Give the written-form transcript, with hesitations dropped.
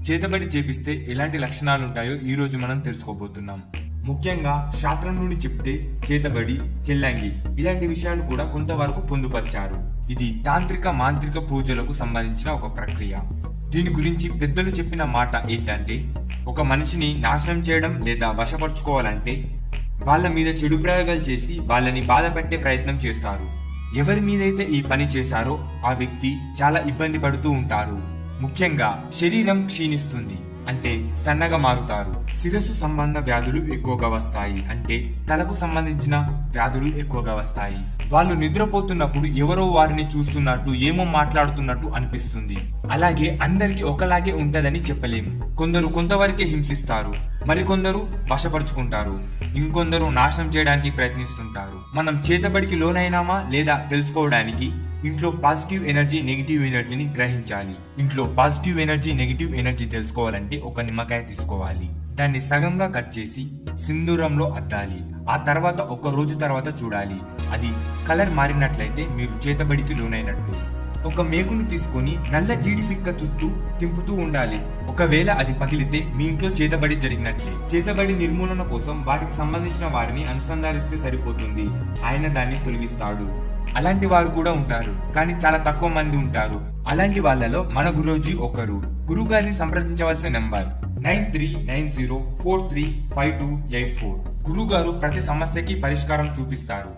చేతబడి చేపిస్తే ఎలాంటి లక్షణాలు ఉంటాయో ఈ రోజు మనం తెలుసుకోబోతున్నాం. ముఖ్యంగా శాస్త్రం నుండి చెప్తే చేతబడి, చెల్లంగి ఇలాంటి విషయాలు కూడా కొంతవరకు పొందుపరిచారు. ఇది తాంత్రిక మాంత్రిక పూజలకు సంబంధించిన ఒక ప్రక్రియ. దీని గురించి పెద్దలు చెప్పిన మాట ఏంటంటే, ఒక మనిషిని నాశనం చేయడం లేదా వశపరుచుకోవాలంటే వాళ్ళ మీద చెడు ప్రయోగాలు చేసి వాళ్ళని బాధ పెట్టే ప్రయత్నం చేస్తారు. ఎవరి మీదైతే ఈ పని చేశారో ఆ వ్యక్తి చాలా ఇబ్బంది పడుతూ ఉంటారు. ముఖ్యంగా శరీరం క్షీణిస్తుంది, అంటే సన్నగా మారుతారు. శిరస్సు సంబంధ వ్యాధులు ఎక్కువగా వస్తాయి, అంటే తలకు సంబంధించిన వ్యాధులు ఎక్కువగా వస్తాయి. వాళ్ళు నిద్రపోతున్నప్పుడు ఎవరో వారిని చూస్తున్నట్టు, ఏమో మాట్లాడుతున్నట్టు అనిపిస్తుంది. అలాగే అందరికి ఒకలాగే ఉంటదని చెప్పలేము. కొందరు కొంతవరకే హింసిస్తారు, మరికొందరు వశపరుచుకుంటారు, ఇంకొందరు నాశనం చేయడానికి ప్రయత్నిస్తుంటారు. మనం చేతబడికి లోనైనామా లేదా తెలుసుకోవడానికి ఇంట్లో పాజిటివ్ ఎనర్జీ, నెగిటివ్ ఎనర్జీని గ్రహించాలి. ఇంట్లో పాజిటివ్ ఎనర్జీ, నెగిటివ్ ఎనర్జీ తెలుసుకోవాలంటే ఒక నిమ్మకాయ తీసుకోవాలి. దాన్ని సగంగా కట్ చేసి సింధూరంలో అద్దాలి. ఆ తర్వాత ఒక రోజు తర్వాత చూడాలి. అది కలర్ మారినట్లయితే మీరు చేతబడికి లోనైనట్లు. ఒక మేకును తీసుకొని నల్ల జీడి పిక్క చుట్టూ తింపుతూ ఉండాలి. ఒకవేళ అది పగిలితే మీ ఇంట్లో చేతబడి జరిగినట్లే. చేతబడి నిర్మూలన కోసం వాటికి సంబంధించిన వారిని అనుసంధానిస్తే సరిపోతుంది. ఆయన దాన్ని తొలగిస్తాడు. అలాంటి వారు కూడా ఉంటారు, కానీ చాలా తక్కువ మంది ఉంటారు. అలాంటి వాళ్ళలో మన గురూజీ ఒకరు. గురువు గారిని సంప్రదించవలసిన నంబర్ 9390435284. గురువు గారు ప్రతి సమస్యకి పరిష్కారం చూపిస్తారు.